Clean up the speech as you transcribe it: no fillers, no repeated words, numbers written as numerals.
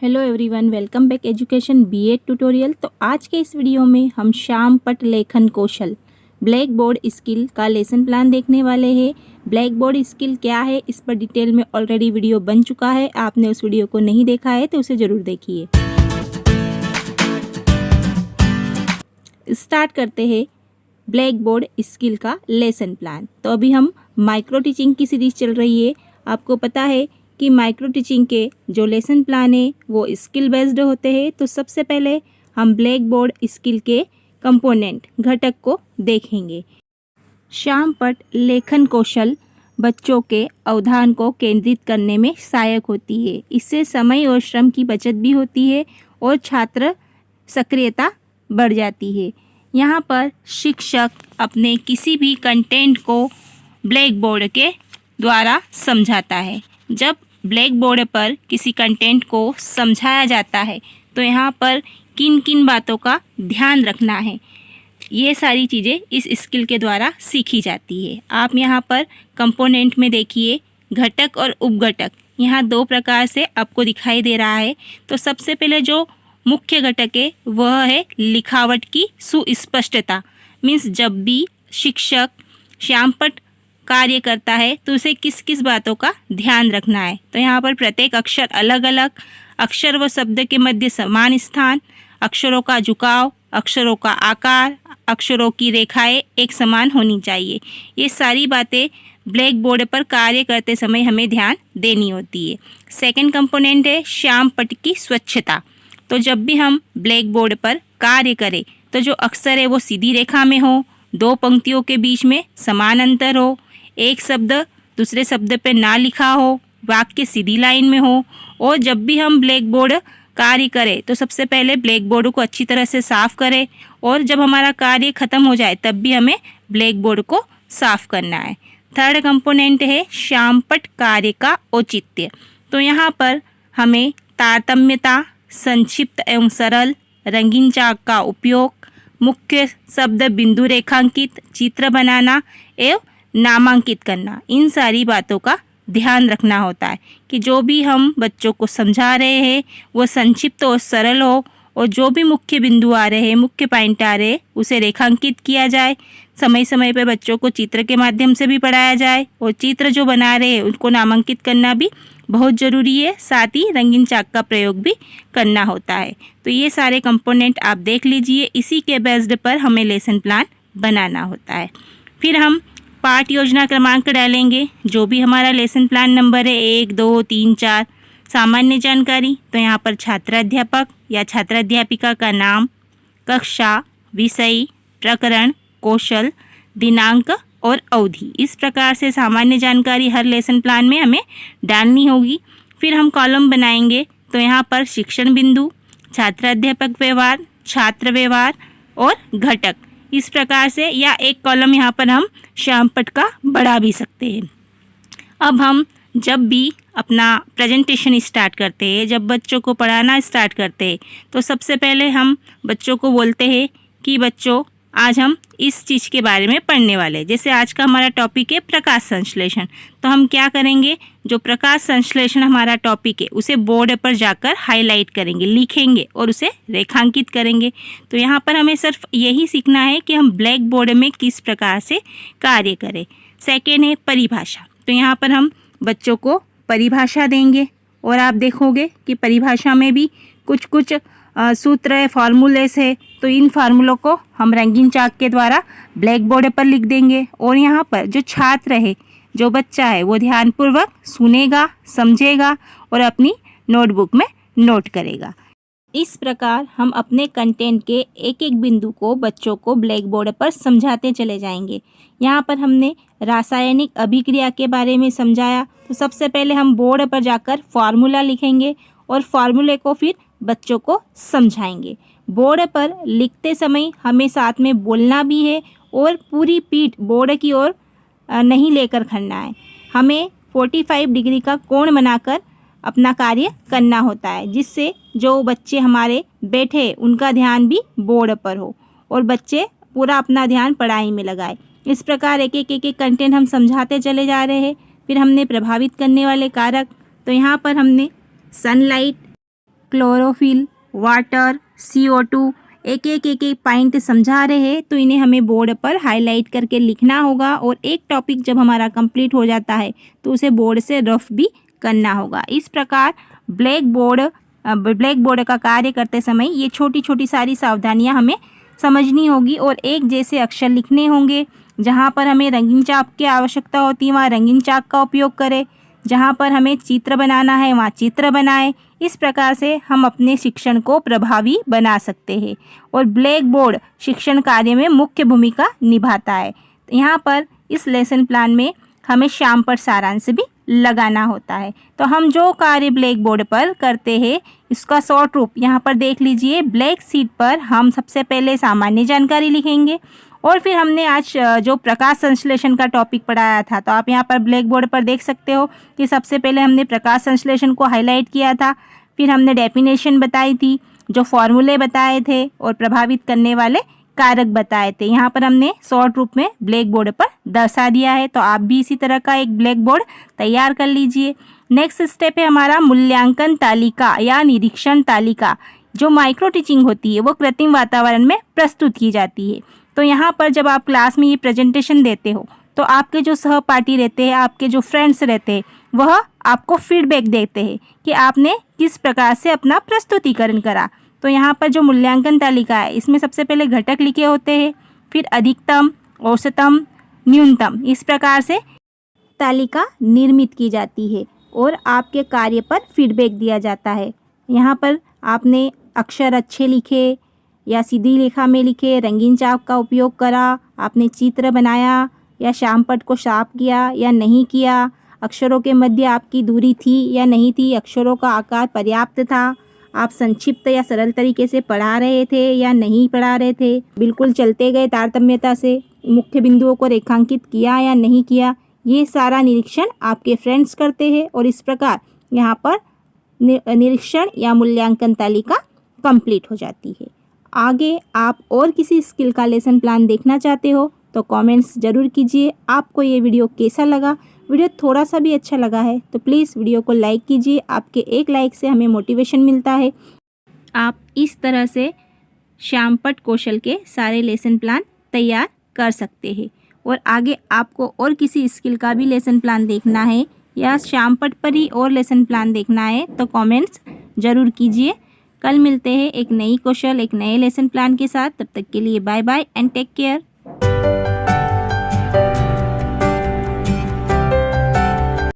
Hello everyone, welcome back education B Ed tutorial. तो आज के इस वीडियो में हम श्याम पट लेखन कौशल ब्लैक बोर्ड स्किल का लेसन प्लान देखने वाले हैं। ब्लैक बोर्ड स्किल क्या है, इस पर डिटेल में ऑलरेडी वीडियो बन चुका है। आपने उस वीडियो को नहीं देखा है तो उसे ज़रूर देखिए। स्टार्ट करते हैं ब्लैक बोर्ड स्किल का लेसन प्लान। तो अभी हम माइक्रो टीचिंग की सीरीज चल रही है। आपको पता है कि माइक्रो टीचिंग के जो लेसन प्लान है वो स्किल बेस्ड होते हैं। तो सबसे पहले हम ब्लैक बोर्ड स्किल के कंपोनेंट घटक को देखेंगे। श्याम पट लेखन कौशल बच्चों के अवधान को केंद्रित करने में सहायक होती है। इससे समय और श्रम की बचत भी होती है और छात्र सक्रियता बढ़ जाती है। यहाँ पर शिक्षक अपने किसी भी कंटेंट को ब्लैक बोर्ड के द्वारा समझाता है। जब ब्लैक बोर्ड पर किसी कंटेंट को समझाया जाता है तो यहाँ पर किन किन बातों का ध्यान रखना है, ये सारी चीज़ें इस स्किल के द्वारा सीखी जाती है। आप यहाँ पर कंपोनेंट में देखिए, घटक और उपघटक यहाँ दो प्रकार से आपको दिखाई दे रहा है। तो सबसे पहले जो मुख्य घटक है वह है लिखावट की सुस्पष्टता। मीन्स जब भी शिक्षक श्यामपट कार्य करता है तो उसे किस किस बातों का ध्यान रखना है। तो यहाँ पर प्रत्येक अक्षर अलग अलग, अक्षर व शब्द के मध्य समान स्थान, अक्षरों का झुकाव, अक्षरों का आकार, अक्षरों की रेखाएं एक समान होनी चाहिए। ये सारी बातें ब्लैक बोर्ड पर कार्य करते समय हमें ध्यान देनी होती है। सेकंड कंपोनेंट है श्यामपट की स्वच्छता। तो जब भी हम ब्लैक बोर्ड पर कार्य करें तो जो अक्षर है वो सीधी रेखा में हो, दो पंक्तियों के बीच में समान अंतर हो, एक शब्द दूसरे शब्द पे ना लिखा हो, वाक्य सीधी लाइन में हो। और जब भी हम ब्लैक बोर्ड कार्य करें तो सबसे पहले ब्लैक बोर्ड को अच्छी तरह से साफ़ करें और जब हमारा कार्य ख़त्म हो जाए तब भी हमें ब्लैक बोर्ड को साफ़ करना है। थर्ड कंपोनेंट है श्यामपट कार्य का औचित्य। तो यहाँ पर हमें तारतम्यता, संक्षिप्त एवं सरल, रंगीन चाक का उपयोग, मुख्य शब्द बिंदु रेखांकित, चित्र बनाना एवं नामांकित करना, इन सारी बातों का ध्यान रखना होता है कि जो भी हम बच्चों को समझा रहे हैं वो संक्षिप्त और सरल हो और जो भी मुख्य बिंदु आ रहे हैं, मुख्य पॉइंट आ रहे हैं, उसे रेखांकित किया जाए। समय समय पर बच्चों को चित्र के माध्यम से भी पढ़ाया जाए और चित्र जो बना रहे हैं उनको नामांकित करना भी बहुत ज़रूरी है। साथ ही रंगीन चाक का प्रयोग भी करना होता है। तो ये सारे कंपोनेंट आप देख लीजिए, इसी के बेस्ड पर हमें लेसन प्लान बनाना होता है। फिर हम पाठ योजना क्रमांक डालेंगे, जो भी हमारा लेसन प्लान नंबर है 1, 2, 3, 4। सामान्य जानकारी, तो यहाँ पर छात्राध्यापक या छात्राध्यापिका का नाम, कक्षा, विषय, प्रकरण, कौशल, दिनांक और अवधि, इस प्रकार से सामान्य जानकारी हर लेसन प्लान में हमें डालनी होगी। फिर हम कॉलम बनाएंगे, तो यहाँ पर शिक्षण बिंदु, छात्राध्यापक व्यवहार, छात्र व्यवहार और घटक, इस प्रकार से, या एक कॉलम यहाँ पर हम श्यामपट का बढ़ा भी सकते हैं। अब हम जब भी अपना प्रेजेंटेशन स्टार्ट करते हैं, जब बच्चों को पढ़ाना स्टार्ट करते हैं, तो सबसे पहले हम बच्चों को बोलते हैं कि बच्चों आज हम इस चीज़ के बारे में पढ़ने वाले हैं। जैसे आज का हमारा टॉपिक है प्रकाश संश्लेषण, तो हम क्या करेंगे, जो प्रकाश संश्लेषण हमारा टॉपिक है उसे बोर्ड पर जाकर हाईलाइट करेंगे, लिखेंगे और उसे रेखांकित करेंगे। तो यहाँ पर हमें सिर्फ यही सीखना है कि हम ब्लैक बोर्ड में किस प्रकार से कार्य करें। सेकेंड है परिभाषा। तो यहाँ पर हम बच्चों को परिभाषा देंगे और आप देखोगे कि परिभाषा में भी कुछ कुछ सूत्र है, फार्मूलेस है। तो इन फार्मूलों को हम रंगीन चाक के द्वारा ब्लैक बोर्ड पर लिख देंगे और यहाँ पर जो छात्र है, जो बच्चा है, वो ध्यानपूर्वक सुनेगा, समझेगा और अपनी नोटबुक में नोट करेगा। इस प्रकार हम अपने कंटेंट के एक एक बिंदु को बच्चों को ब्लैक बोर्ड पर समझाते चले जाएंगे। यहाँ पर हमने रासायनिक अभिक्रिया के बारे में समझाया, तो सबसे पहले हम बोर्ड पर जाकर फार्मूला लिखेंगे और फार्मूले को फिर बच्चों को समझाएंगे। बोर्ड पर लिखते समय हमें साथ में बोलना भी है और पूरी पीठ बोर्ड की ओर नहीं लेकर खड़ना है। हमें 45 डिग्री का कोण बनाकर अपना कार्य करना होता है, जिससे जो बच्चे हमारे बैठे उनका ध्यान भी बोर्ड पर हो और बच्चे पूरा अपना ध्यान पढ़ाई में लगाए। इस प्रकार एक एक कंटेंट हम समझाते चले जा रहे हैं। फिर हमने प्रभावित करने वाले कारक, तो यहाँ पर हमने सनलाइट, क्लोरोफिल, वाटर, CO2 एक एक पॉइंट समझा रहे हैं, तो इन्हें हमें बोर्ड पर हाईलाइट करके लिखना होगा। और एक टॉपिक जब हमारा कंप्लीट हो जाता है तो उसे बोर्ड से रफ भी करना होगा। इस प्रकार ब्लैक बोर्ड का कार्य करते समय ये छोटी छोटी सारी सावधानियां हमें समझनी होगी और एक जैसे अक्षर लिखने होंगे। जहाँ पर हमें रंगीन चाक की आवश्यकता होती है वहाँ रंगीन चाक का उपयोग करें, जहाँ पर हमें चित्र बनाना है वहाँ चित्र बनाएं। इस प्रकार से हम अपने शिक्षण को प्रभावी बना सकते हैं और ब्लैक बोर्ड शिक्षण कार्य में मुख्य भूमिका निभाता है। यहाँ पर इस लेसन प्लान में हमें शाम पर सारांश भी लगाना होता है। तो हम जो कार्य ब्लैक बोर्ड पर करते हैं इसका शॉर्ट रूप यहाँ पर देख लीजिए। ब्लैक शीट पर हम सबसे पहले सामान्य जानकारी लिखेंगे और फिर हमने आज जो प्रकाश संश्लेषण का टॉपिक पढ़ाया था, तो आप यहाँ पर ब्लैक बोर्ड पर देख सकते हो कि सबसे पहले हमने प्रकाश संश्लेषण को हाईलाइट किया था, फिर हमने डेफिनेशन बताई थी, जो फॉर्मूले बताए थे और प्रभावित करने वाले कारक बताए थे। यहाँ पर हमने शॉर्ट रूप में ब्लैक बोर्ड पर दर्शा दिया है। तो आप भी इसी तरह का एक ब्लैक बोर्ड तैयार कर लीजिए। नेक्स्ट स्टेप है हमारा मूल्यांकन तालिका या निरीक्षण तालिका। जो माइक्रो टीचिंग होती है वो कृत्रिम वातावरण में प्रस्तुत की जाती है। तो यहाँ पर जब आप क्लास में ये प्रेजेंटेशन देते हो तो आपके जो सहपाठी रहते हैं, आपके जो फ्रेंड्स रहते हैं, वह आपको फीडबैक देते हैं कि आपने किस प्रकार से अपना प्रस्तुतिकरण करा। तो यहाँ पर जो मूल्यांकन तालिका है इसमें सबसे पहले घटक लिखे होते हैं, फिर अधिकतम, औसतम, न्यूनतम, इस प्रकार से तालिका निर्मित की जाती है और आपके कार्य पर फीडबैक दिया जाता है। यहाँ पर आपने अक्षर अच्छे लिखे या सीधी रेखा में लिखे, रंगीन चाक का उपयोग करा, आपने चित्र बनाया या श्यामपट्ट को साफ किया या नहीं किया, अक्षरों के मध्य आपकी दूरी थी या नहीं थी, अक्षरों का आकार पर्याप्त था, आप संक्षिप्त या सरल तरीके से पढ़ा रहे थे या नहीं पढ़ा रहे थे, बिल्कुल चलते गए तारतम्यता से, मुख्य बिंदुओं को रेखांकित किया या नहीं किया, ये सारा निरीक्षण आपके फ्रेंड्स करते हैं और इस प्रकार यहाँ पर निरीक्षण या मूल्यांकन तालिका कंप्लीट हो जाती है। आगे आप और किसी स्किल का लेसन प्लान देखना चाहते हो तो कमेंट्स ज़रूर कीजिए। आपको ये वीडियो कैसा लगा? वीडियो थोड़ा सा भी अच्छा लगा है तो प्लीज़ वीडियो को लाइक कीजिए। आपके एक लाइक से हमें मोटिवेशन मिलता है। आप इस तरह से श्यामपट्ट कौशल के सारे लेसन प्लान तैयार कर सकते हैं। और आगे आपको और किसी स्किल का भी लेसन प्लान देखना है या श्यामपट्ट पर ही और लेसन प्लान देखना है तो कमेंट्स ज़रूर कीजिए। कल मिलते हैं एक नई कौशल, एक नए लेसन प्लान के साथ। तब तक के लिए bye bye and take care.